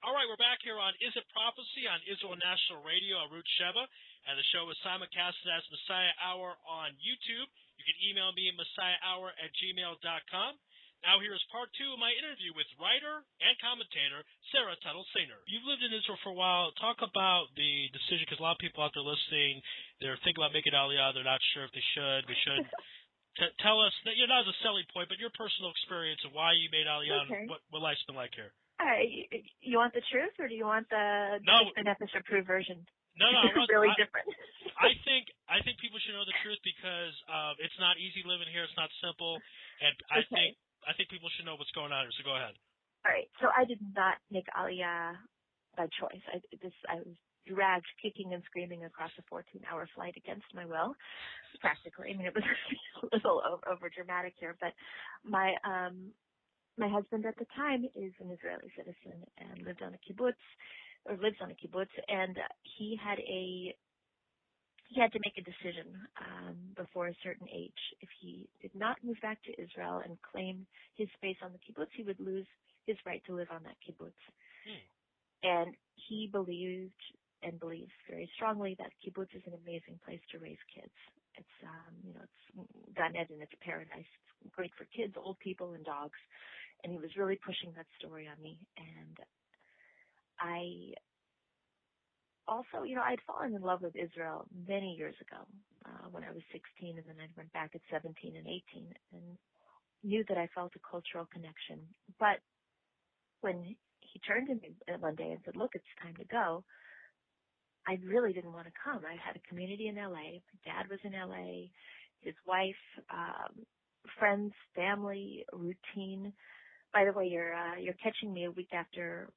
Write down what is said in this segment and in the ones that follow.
All right, we're back here on Is It Prophecy on Israel National Radio on Root Sheva, and the show is simulcasted as Messiah Hour on YouTube. You can email me at messiahhour@gmail.com. Now here is part two of my interview with writer and commentator Sarah Tutle-Singer. You've lived in Israel for a while. Talk about the decision, because a lot of people out there listening, they're thinking about making Aliyah. They're not sure if they should. They should. Tell us, that you're not as a selling point, but your personal experience of why you made Aliyah and what life's been like here. You want the truth, or do you want the approved version? No, really different. I think people should know the truth because it's not easy living here. It's not simple, and I think people should know what's going on here. So go ahead. All right. So I did not make Aliyah by choice. I was dragged kicking and screaming across a 14-hour flight against my will, practically. I mean, it was a little over dramatic here, but my husband at the time is an Israeli citizen and lives on a kibbutz, and he had to make a decision before a certain age. If he did not move back to Israel and claim his space on the kibbutz, he would lose his right to live on that kibbutz. And he believed and believes very strongly that kibbutz is an amazing place to raise kids. It's it's Gan Eden, it's paradise. It's great for kids, old people, and dogs. And he was really pushing that story on me. And I also, I'd fallen in love with Israel many years ago when I was 16, and then I went back at 17 and 18 and knew that I felt a cultural connection. But when he turned to me one day and said, "Look, it's time to go," I really didn't want to come. I had a community in LA. My dad was in LA, his wife, friends, family, routine. By the way, you're catching me a week after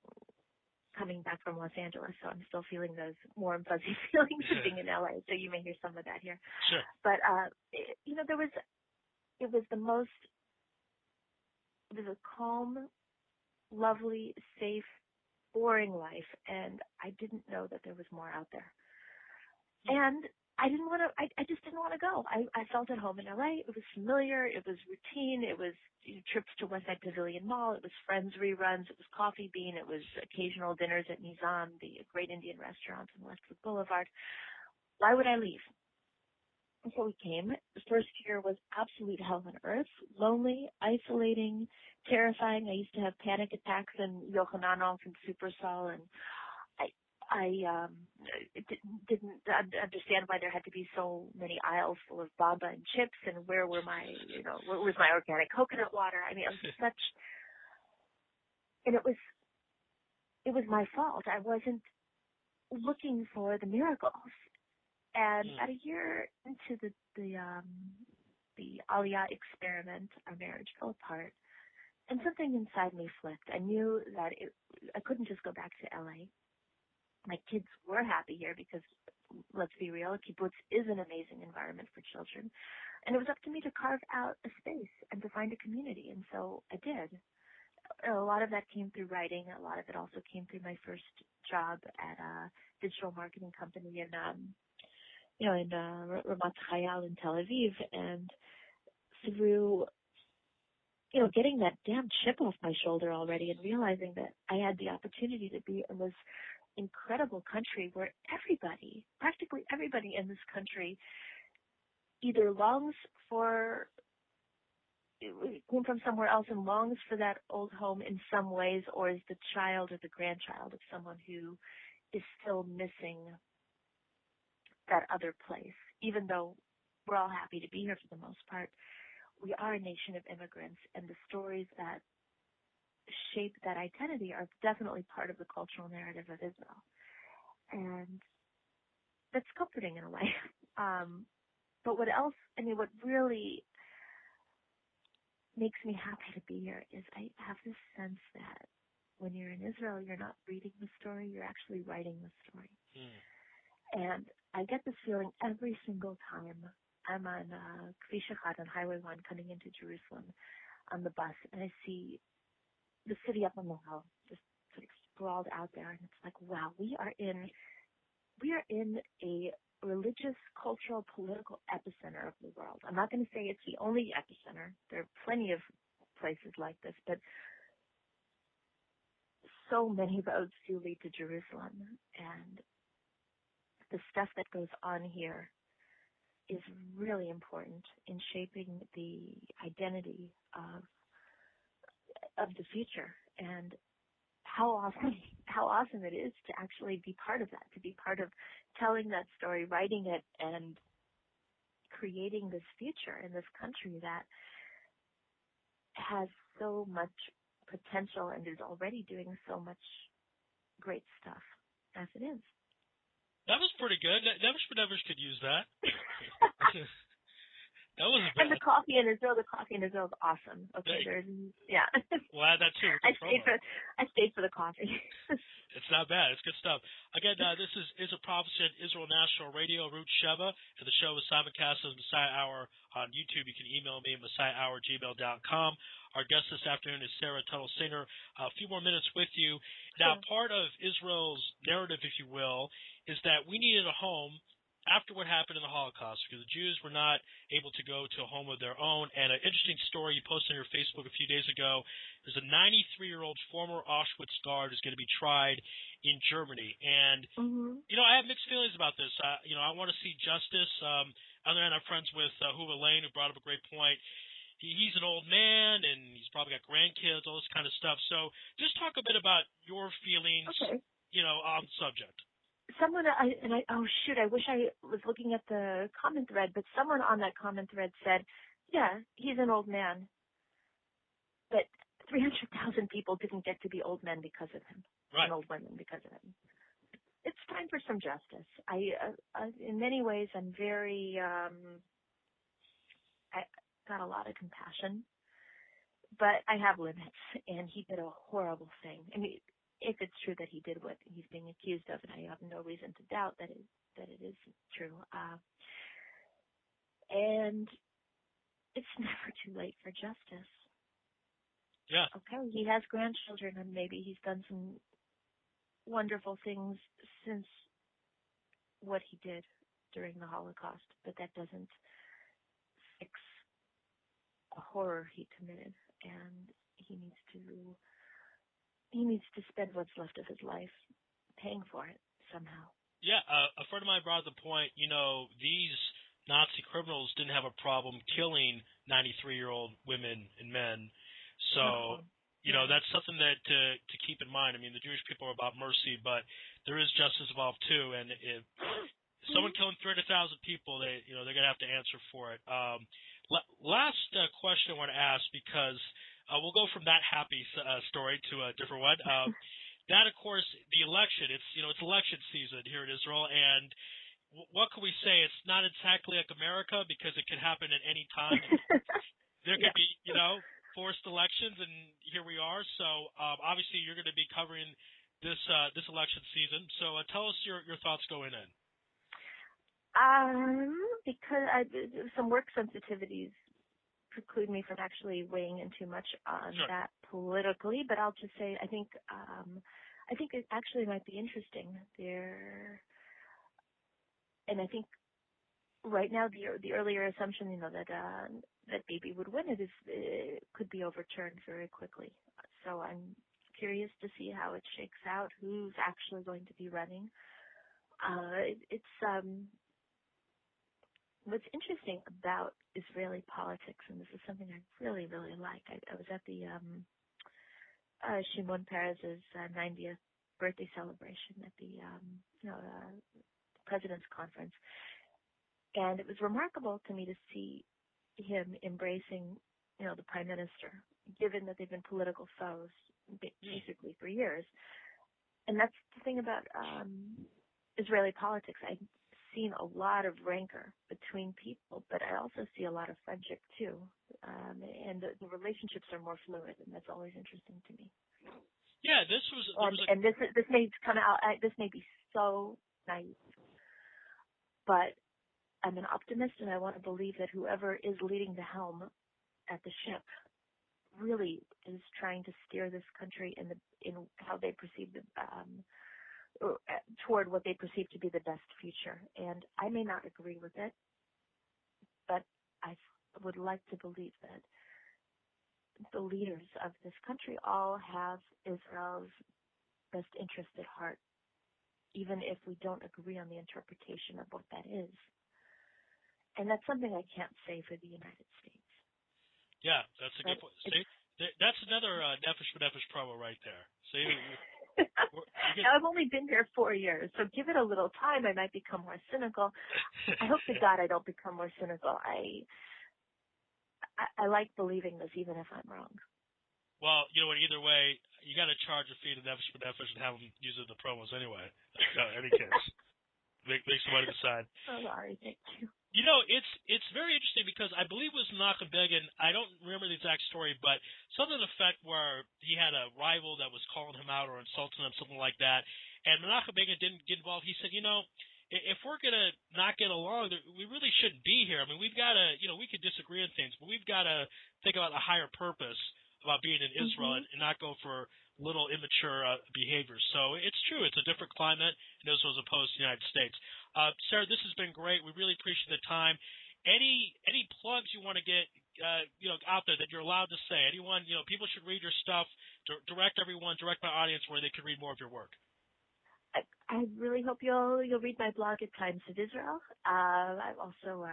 coming back from Los Angeles, so I'm still feeling those warm, fuzzy feelings of being in LA. So you may hear some of that here. Sure. But it was a calm, lovely, safe, boring life, and I didn't know that there was more out there. And I just didn't want to go. I felt at home in LA. It was familiar. It was routine. It was trips to Westside Pavilion Mall. It was Friends reruns. It was Coffee Bean. It was occasional dinners at Nizam, the great Indian restaurant on Westwood Boulevard. Why would I leave? And so we came. The first year was absolute hell on earth, lonely, isolating, terrifying. I used to have panic attacks in Yochanan from Supersol, and I didn't understand why there had to be so many aisles full of baba and chips, and where was my organic coconut water? I mean, it was and it was my fault. I wasn't looking for the miracles. And at a year into the Aliyah experiment, our marriage fell apart, and something inside me flipped. I knew that I couldn't just go back to LA. My kids were happy here because, let's be real, a kibbutz is an amazing environment for children. And it was up to me to carve out a space and to find a community. And so I did. A lot of that came through writing. A lot of it also came through my first job at a digital marketing company in Ramat Chayal in Tel Aviv. And through, getting that damn chip off my shoulder already and realizing that I had the opportunity to be in this incredible country where practically everybody in this country either came from somewhere else and longs for that old home in some ways, or is the child or the grandchild of someone who is still missing that other place. Even though we're all happy to be here for the most part, we are a nation of immigrants, and the stories that shape that identity are definitely part of the cultural narrative of Israel. And that's comforting in a way. But what really makes me happy to be here is I have this sense that when you're in Israel, you're not reading the story, you're actually writing the story. And I get this feeling every single time I'm on Kvish Echad on Highway 1 coming into Jerusalem on the bus, and I see the city up on the hill, just sort of sprawled out there, and it's like, wow, we are in a religious, cultural, political epicenter of the world. I'm not going to say it's the only epicenter. There are plenty of places like this, but so many roads do lead to Jerusalem, and the stuff that goes on here is really important in shaping the identity of the future, and how awesome it is to actually be part of that, to be part of telling that story, writing it, and creating this future in this country that has so much potential and is already doing so much great stuff as it is. That was pretty good. Nevers could use that. That wasn't bad. And the coffee in Israel is awesome. Okay, yeah. We'll add that too. I stayed for the coffee. It's not bad. It's good stuff. Again, this is a prophecy on Israel National Radio, Ruth Sheva, and the show is simulcast as Messiah Hour on YouTube. You can email me at messiahhour@gmail.com. Our guest this afternoon is Sarah Tutle-Singer. A few more minutes with you. Now, part of Israel's narrative, if you will, is that we needed a home after what happened in the Holocaust, because the Jews were not able to go to a home of their own. And an interesting story you posted on your Facebook a few days ago, there's a 93-year-old former Auschwitz guard who's going to be tried in Germany. And, I have mixed feelings about this. I want to see justice. On the other hand, I'm friends with Hoover Lane, who brought up a great point. He's an old man, and he's probably got grandkids, all this kind of stuff. So just talk a bit about your feelings, on the subject. I wish I was looking at the comment thread, but someone on that comment thread said, yeah, he's an old man, but 300,000 people didn't get to be old men because of him, right, and old women because of him. It's time for some justice. In many ways, I'm very, I got a lot of compassion, but I have limits, and he did a horrible thing. I mean, if it's true that he did what he's being accused of, and I have no reason to doubt that it is true. And it's never too late for justice. Yeah. Okay, he has grandchildren, and maybe he's done some wonderful things since what he did during the Holocaust, but that doesn't fix a horror he committed, and he needs to spend what's left of his life paying for it somehow. Yeah, a friend of mine brought up the point, these Nazi criminals didn't have a problem killing 93-year-old women and men. So, that's something that to keep in mind. I mean, the Jewish people are about mercy, but there is justice involved too. And if someone killing 300,000 people, they're going to have to answer for it. Last question I want to ask, because we'll go from that happy story to a different one. That, of course, the election. It's election season here in Israel, and what can we say? It's not exactly like America, because it could happen at any time. There could be, forced elections, and here we are. So obviously, you're going to be covering this election season. So tell us your thoughts going in. Because some work sensitivities preclude me from actually weighing in too much on that politically, but I'll just say I think it actually might be interesting there, and I think right now the earlier assumption that Bibi would win it could be overturned very quickly. So I'm curious to see how it shakes out, who's actually going to be running. What's interesting about Israeli politics, and this is something I really, really like. I was at the Shimon Peres's 90th birthday celebration at the President's Conference, and it was remarkable to me to see him embracing, the Prime Minister, given that they've been political foes basically for years. And that's the thing about Israeli politics. I've seen a lot of rancor between people, but I also see a lot of friendship too. And the relationships are more fluid, and that's always interesting to me. Yeah, this may come out. This may be so naive, but I'm an optimist, and I want to believe that whoever is leading the helm at the ship really is trying to steer this country in how they perceive toward what they perceive to be the best future. And I may not agree with it, but I would like to believe that the leaders of this country all have Israel's best interest at heart, even if we don't agree on the interpretation of what that is. And that's something I can't say for the United States. Yeah, that's a good But point. See, that's another Nefesh B'Nefesh promo right there. See, now, I've only been here 4 years, so give it a little time. I might become more cynical. I hope to God I don't become more cynical. I like believing this, even if I'm wrong. Well, you know what? Either way, you got to charge a fee to Nefesh B'Nefesh and have them use it in the promos anyway. No, in any case, make some money aside. Oh, sorry, thank you. You know, it's very interesting because I believe it was Menachem Begin. I don't remember the exact story, but something to the effect where he had a rival that was calling him out or insulting him, something like that. And Menachem Begin didn't get involved. He said, you know, if we're gonna not get along, we really shouldn't be here. I mean, we've got to, you know, we could disagree on things, but we've got to think about a higher purpose about being in Israel and not go for little immature behaviors. So it's true. It's a different climate in Israel as opposed to the United States. Sarah, this has been great. We really appreciate the time. Any plugs you want to get out there that you're allowed to say? Anyone, people should read your stuff. Direct my audience where they can read more of your work. I really hope you'll read my blog at Times of Israel. I've also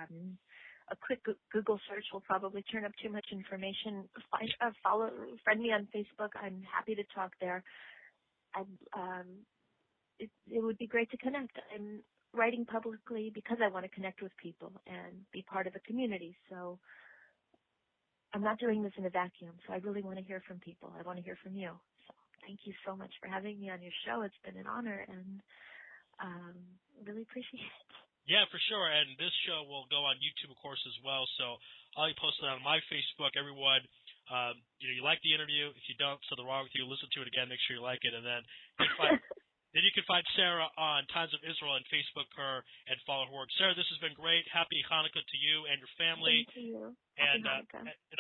a quick Google search will probably turn up too much information. Friend me on Facebook. I'm happy to talk there. It would be great to connect. I'm writing publicly because I want to connect with people and be part of a community. So I'm not doing this in a vacuum. So I really want to hear from people. I want to hear from you. So thank you so much for having me on your show. It's been an honor and really appreciate it. Yeah, for sure. And this show will go on YouTube, of course, as well. So I'll be posting it on my Facebook. Everyone, you like the interview. If you don't, something wrong with you. Listen to it again. Make sure you like it. And then you can find Sarah on Times of Israel and Facebook her and follow her work. Sarah, this has been great. Happy Hanukkah to you and your family. Thank you. And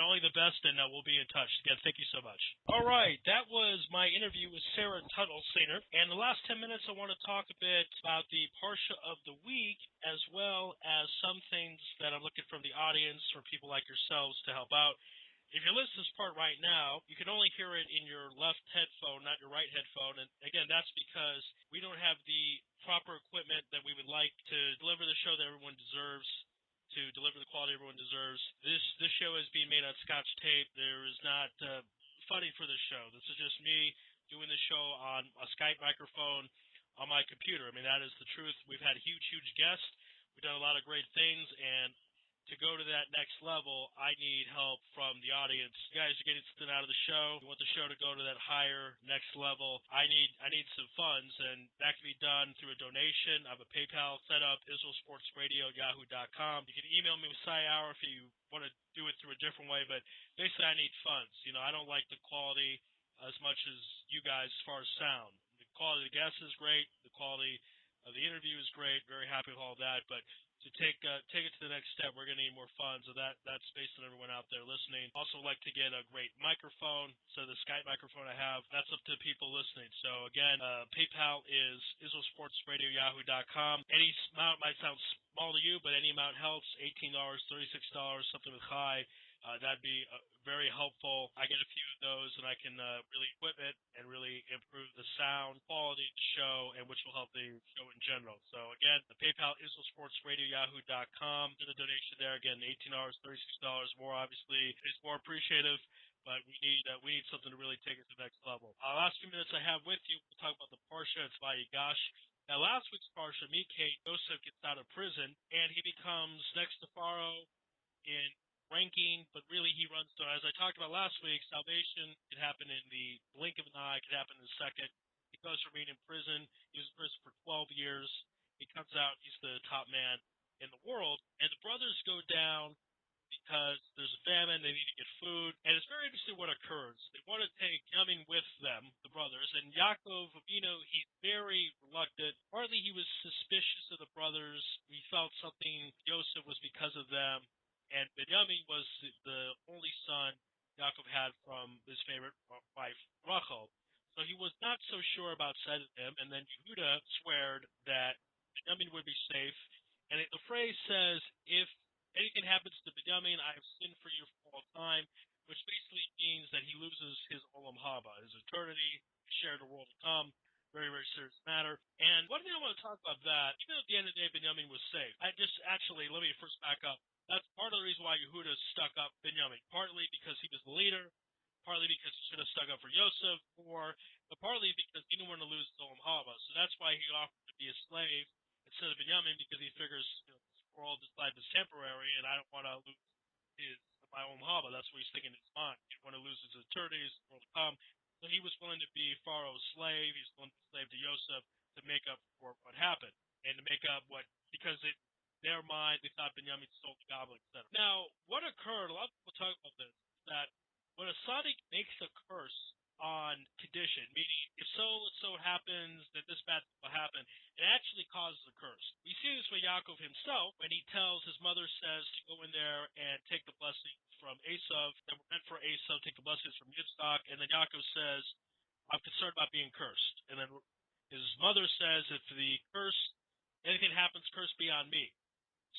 only the best, and we'll be in touch. Again, thank you so much. All right, that was my interview with Sarah Tutle-Singer. And the last 10 minutes, I want to talk a bit about the Parsha of the week, as well as some things that I'm looking from the audience or people like yourselves to help out. If you're listening to this part right now, you can only hear it in your left headphone, not your right headphone. And again, that's because we don't have the proper equipment that we would like to deliver the show that everyone deserves, to deliver the quality everyone deserves. This show is being made on Scotch tape. There is not funding for this show. This is just me doing the show on a Skype microphone on my computer. I mean, that is the truth. We've had huge guests. We've done a lot of great things, and to go to that next level, I need help from the audience. You guys are getting something out of the show. You want the show to go to that higher next level. I need some funds, and that can be done through a donation. I have a PayPal set up, IsraelSportsRadio@yahoo.com. You can email me Messiah Hour if you want to do it through a different way, but basically I need funds. I don't like the quality as much as you guys as far as sound. The quality of the guests is great. The quality of the interview is great. Very happy with all that, but to take it to the next step, we're going to need more funds. So that's based on everyone out there listening. Also like to get a great microphone. So the Skype microphone I have, that's up to people listening. So again, PayPal is IsraelSportsRadio@yahoo.com. Any amount might sound small to you, but any amount helps. $18, $36, something with high. That'd be very helpful. I get a few of those, and I can really equip it and really improve the sound quality of the show, and which will help the show in general. So again, the PayPal IsraelSportsRadio@yahoo.com. Do the donation there. Again, $18, $36 more. Obviously, is more appreciative, but we need something to really take it to the next level. Last few minutes I have with you, we'll talk about the Parsha. It's Vayigash. Now, last week's Parsha, Mikhail, Joseph gets out of prison, and he becomes next to Pharaoh in ranking, but really he runs to, as I talked about last week, salvation can happen in the blink of an eye, can happen in a second. He goes from being in prison. He was in prison for 12 years. He comes out, he's the top man in the world, and the brothers go down because there's a famine, they need to get food, and it's very interesting what occurs. They want to take Yamin with them, the brothers, and Yaakov, he's very reluctant. Partly he was suspicious of the brothers. He felt something, Yosef was because of them, and Benjamin was the only son Yaakov had from his favorite wife, Rachel. So he was not so sure about sending him, and then Yehuda sweared that Benjamin would be safe. And the phrase says, if anything happens to Benjamin, I have sinned for you for all time, which basically means that he loses his olam haba, his eternity, share the world to come. Very, very serious matter. And one thing I want to talk about that, even though at the end of the day Binyamin was safe, let me first back up. That's part of the reason why Yehuda stuck up Binyamin. Partly because he was the leader, partly because he should have stuck up for Yosef, but partly because he didn't want to lose his Olam Haba. So that's why he offered to be a slave instead of Binyamin, because he figures, this world, this life is temporary, and I don't want to lose my Olam Haba. That's what he's thinking in his mind. He didn't want to lose his eternity, his world to come. So he was willing to be Pharaoh's slave. He's willing to be slave to Yosef to make up for what happened, and to make up because in their mind they thought Binyamin stole the goblet, etc. Now, what occurred? A lot of people talk about this. That when a tzaddik makes a curse on condition, meaning if so happens that this bad thing will happen, it actually causes a curse. We see this with Yaakov himself when he tells his mother says to go in there and take the blessings from Esav that were meant for Esav, take the blessings from Yitzchak, and then Yaakov says, I'm concerned about being cursed. And then his mother says, if anything happens, curse be on me.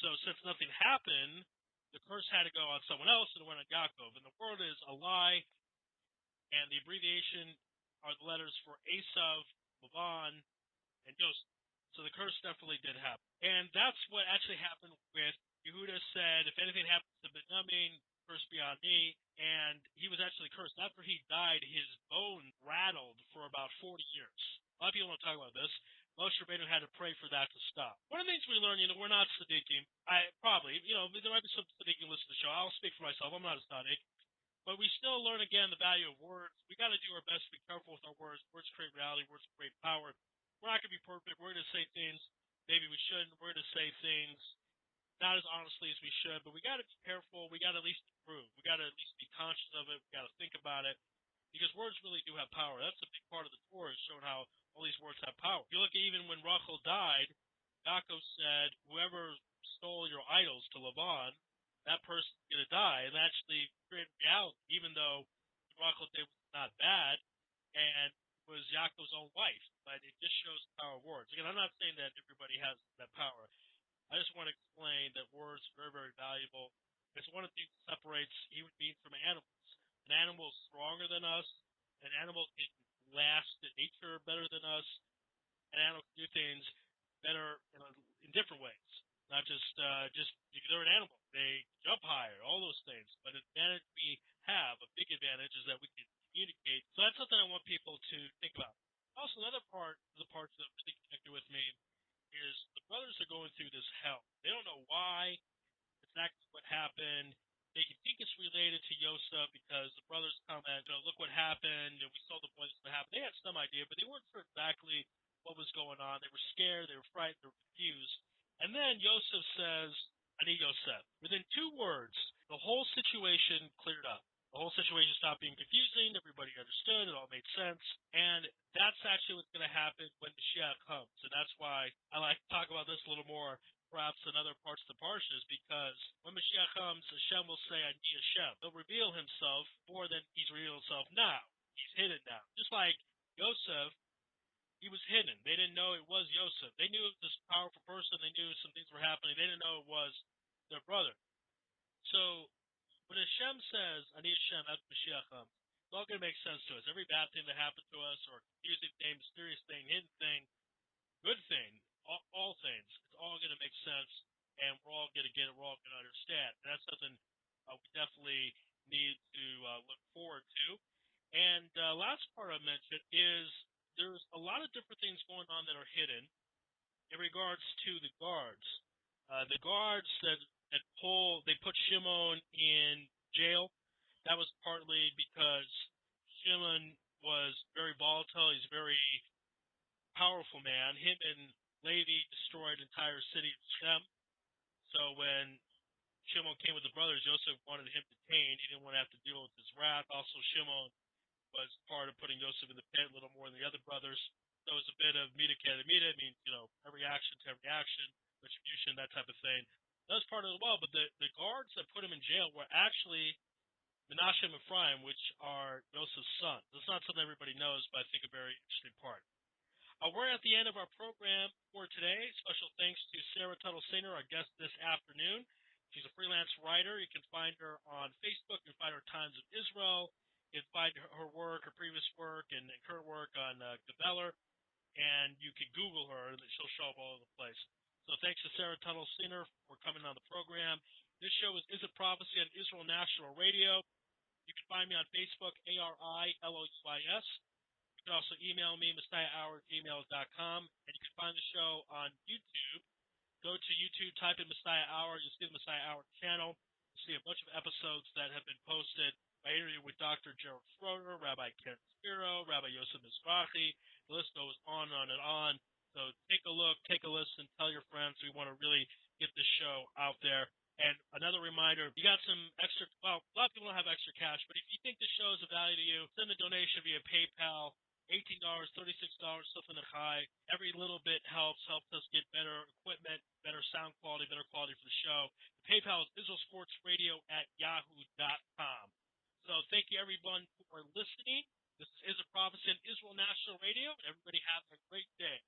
So since nothing happened, the curse had to go on someone else, and it went on Yaakov. And the word is a lie, and the abbreviation are the letters for Esav, Lavan, and Yosef. So the curse definitely did happen. And that's what actually happened with Yehuda said, if anything happens to Binyamin, curse be on me. And he was actually cursed. After he died, his bone rattled for about 40 years. A lot of people don't talk about this. Moshe Rabbeinu had to pray for that to stop. One of the things we learn, we're not tzaddikim. There might be some tzaddikim listen to the show. I'll speak for myself. I'm not a tzaddik. But we still learn, again, the value of words. We got to do our best to be careful with our words. Words create reality. Words create power. We're not going to be perfect. We're going to say things maybe we shouldn't. We're going to say things not as honestly as we should. But we got to be careful. We got to at least improve. We got to at least be conscious of it. We got to think about it. Because words really do have power. That's a big part of the Torah, is showing how all these words have power. If you look at even when Rachel died, Yaakov said, whoever stole your idols to Lavan, that person's going to die. And actually created reality, even though Rachel did was not bad, and was Yaakov's own wife. But it just shows the power of words. Again, I'm not saying that everybody has that power. I just want to explain that words are very, very valuable. It's one of the things that separates human beings from animals. An animal is stronger than us. An animal can last in nature better than us. An animal can do things better in different ways. Not just because they're an animal. They jump higher, all those things. But an advantage we have, a big advantage, is that we can communicate. So that's something I want people to think about. Also, another part of the parts that really connected with me is the brothers are going through this hell. They don't know why, exactly what happened. They can think it's related to Yosef because the brothers comment, look what happened, and we saw the boys what happened. They had some idea, but they weren't sure exactly what was going on. They were scared, they were frightened, they were confused. And then Yosef says, I need Yosef. Within 2 words, the whole situation cleared up. The whole situation stopped being confusing. Everybody understood. It all made sense. And that's actually what's going to happen when Mashiach comes. And that's why I like to talk about this a little more, perhaps in other parts of the Parshas, because when Mashiach comes, Hashem will say, I need Hashem. He'll reveal himself more than he's revealed himself now. He's hidden now. Just like Yosef, he was hidden. They didn't know it was Yosef. They knew it was this powerful person. They knew some things were happening. They didn't know it was their brother. So when Hashem says, I need Hashem, after Mashiach comes, it's all going to make sense to us. Every bad thing that happened to us, or confusing thing, mysterious thing, hidden thing, good thing, all things, it's all going to make sense, and we're all going to get it, we're all going to understand. And that's something we definitely need to look forward to. And last part I mentioned is there's a lot of different things going on that are hidden in regards to the guards. The guards that put Shimon in jail. That was partly because Shimon was very volatile. He's a very powerful man. Him and Levi destroyed the entire city of Shem. So when Shimon came with the brothers, Joseph wanted him detained. He didn't want to have to deal with his wrath. Also, Shimon was part of putting Joseph in the pit a little more than the other brothers. So it was a bit of mida ketamida. It means, every action to every action, retribution, that type of thing. That was part of it as well. But the guards that put him in jail were actually Menashe and Ephraim, which are Joseph's sons. That's not something everybody knows, but I think a very interesting part. We're at the end of our program for today. Special thanks to Sarah Tutle-Singer, our guest this afternoon. She's a freelance writer. You can find her on Facebook. You can find her Times of Israel. You can find her work, her previous work, and current work on Kveller, and you can Google her, and she'll show up all over the place. So thanks to Sarah Tutle-Singer for coming on the program. This show is It Prophecy on Israel National Radio. You can find me on Facebook, ARILOUIS. You can also email me, messiahhour@gmail.com, and you can find the show on YouTube. Go to YouTube, type in Messiah Hour. You'll see the Messiah Hour channel. You'll see a bunch of episodes that have been posted. My interview with Dr. Gerald Schroeder, Rabbi Ken Spiro, Rabbi Yosef Mizrahi. The list goes on and on. So take a look, take a listen, tell your friends. We want to really get this show out there. And another reminder, you got some extra, well, a lot of people don't have extra cash, but if you think the show is of value to you, send a donation via PayPal. $18, $36, something high. Every little bit helps us get better equipment, better sound quality, better quality for the show. The PayPal is israelsportsradio@yahoo.com. So thank you, everyone, for listening. This is a Prophecy on Israel National Radio, and everybody have a great day.